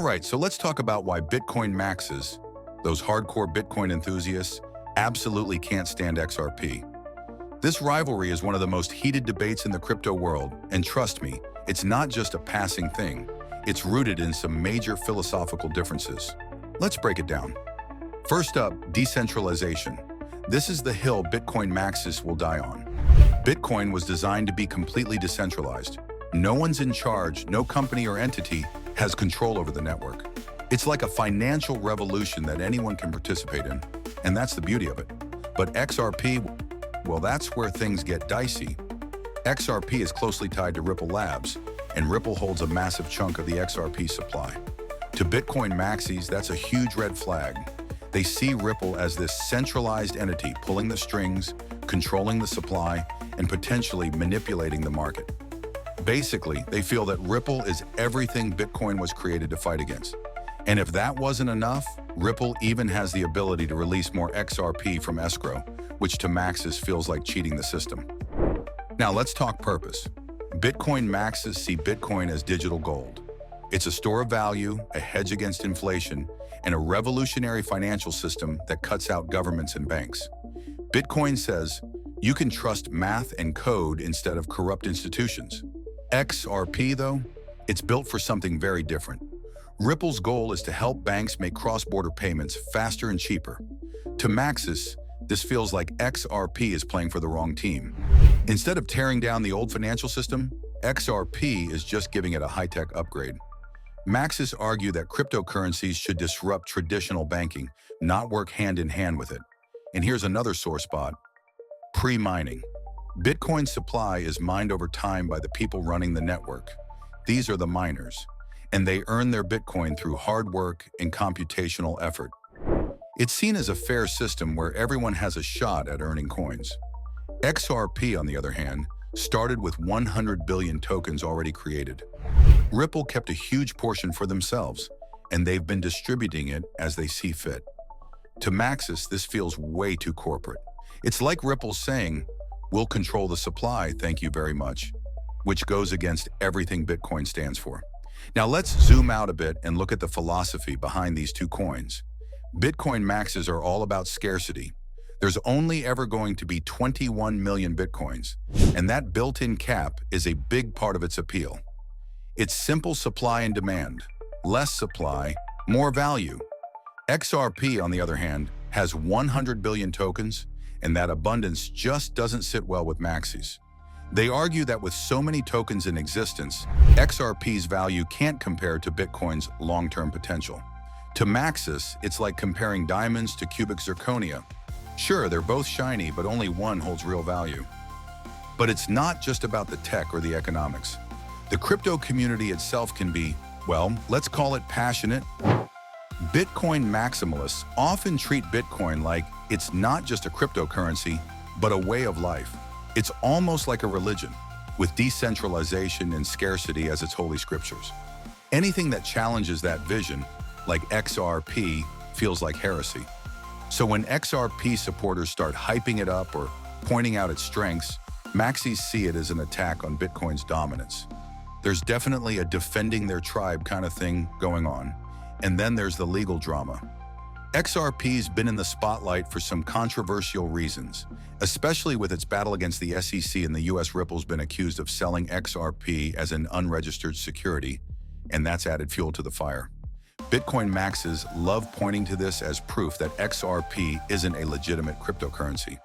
right, so let's talk about why Bitcoin maxes, those hardcore Bitcoin enthusiasts, absolutely can't stand XRP. This rivalry is one of the most heated debates in the crypto world, and trust me, it's not just a passing thing. It's rooted in some major philosophical differences. Let's break it down. First up, decentralization. This is the hill Bitcoin maxis will die on. Bitcoin was designed to be completely decentralized. No one's in charge, no company or entity has control over the network. It's like a financial revolution that anyone can participate in, and that's the beauty of it. But XRP, well, that's where things get dicey. XRP is closely tied to Ripple Labs, and Ripple holds a massive chunk of the XRP supply. To Bitcoin maxis, that's a huge red flag. They see Ripple as this centralized entity pulling the strings, controlling the supply, and potentially manipulating the market. Basically, they feel that Ripple is everything Bitcoin was created to fight against. And if that wasn't enough, Ripple even has the ability to release more XRP from escrow, which to maxis feels like cheating the system. Now let's talk purpose. Bitcoin maxis see Bitcoin as digital gold. It's a store of value, a hedge against inflation, and a revolutionary financial system that cuts out governments and banks. Bitcoin says, you can trust math and code instead of corrupt institutions. XRP, though, it's built for something very different. Ripple's goal is to help banks make cross-border payments faster and cheaper. To maxis, this feels like XRP is playing for the wrong team. Instead of tearing down the old financial system, XRP is just giving it a high-tech upgrade. Maxis argue that cryptocurrencies should disrupt traditional banking, not work hand-in-hand with it. And here's another sore spot: pre-mining. Bitcoin's supply is mined over time by the people running the network. These are the miners, and they earn their Bitcoin through hard work and computational effort. It's seen as a fair system where everyone has a shot at earning coins. XRP, on the other hand, started with 100 billion tokens already created. Ripple kept a huge portion for themselves, and they've been distributing it as they see fit. To maxis, this feels way too corporate. It's like Ripple saying, we'll control the supply, thank you very much, which goes against everything Bitcoin stands for. Now let's zoom out a bit and look at the philosophy behind these two coins. Bitcoin maxes are all about scarcity. There's only ever going to be 21 million Bitcoins, and that built-in cap is a big part of its appeal. It's simple supply and demand. Less supply, more value. XRP, on the other hand, has 100 billion tokens, and that abundance just doesn't sit well with maxis. They argue that with so many tokens in existence, XRP's value can't compare to Bitcoin's long-term potential. To maxis, it's like comparing diamonds to cubic zirconia. Sure, they're both shiny, but only one holds real value. But it's not just about the tech or the economics. The crypto community itself can be, well, let's call it passionate. Bitcoin maximalists often treat Bitcoin like it's not just a cryptocurrency, but a way of life. It's almost like a religion, with decentralization and scarcity as its holy scriptures. Anything that challenges that vision, like XRP, feels like heresy. So when XRP supporters start hyping it up or pointing out its strengths, maxis see it as an attack on Bitcoin's dominance. There's definitely a defending their tribe kind of thing going on. And then there's the legal drama. XRP's been in the spotlight for some controversial reasons, especially with its battle against the SEC, and the US. Ripple's been accused of selling XRP as an unregistered security, and that's added fuel to the fire. Bitcoin maxes love pointing to this as proof that XRP isn't a legitimate cryptocurrency.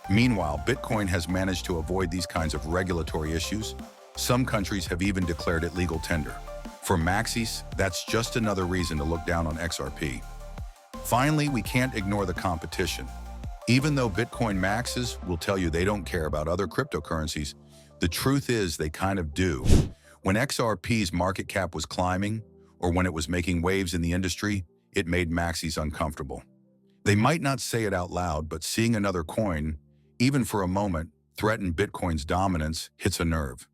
Meanwhile, Bitcoin has managed to avoid these kinds of regulatory issues. Some countries have even declared it legal tender. For maxis, that's just another reason to look down on XRP. Finally, we can't ignore the competition. Even though Bitcoin maxes will tell you they don't care about other cryptocurrencies, the truth is they kind of do. When XRP's market cap was climbing, or when it was making waves in the industry, it made maxis uncomfortable. They might not say it out loud, but seeing another coin, even for a moment, threaten Bitcoin's dominance hits a nerve.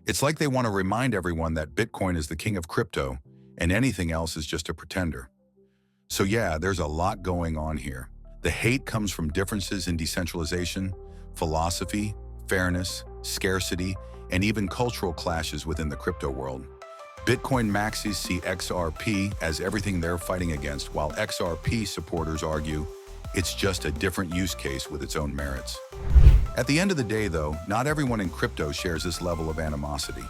It's like they want to remind everyone that Bitcoin is the king of crypto, and anything else is just a pretender. So yeah, there's a lot going on here. The hate comes from differences in decentralization, philosophy, fairness, scarcity, and even cultural clashes within the crypto world. Bitcoin maxis see XRP as everything they're fighting against, while XRP supporters argue it's just a different use case with its own merits. At the end of the day, though, not everyone in crypto shares this level of animosity.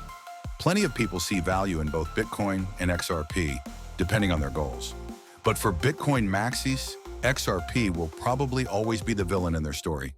Plenty of people see value in both Bitcoin and XRP, depending on their goals. But for Bitcoin maxis, XRP will probably always be the villain in their story.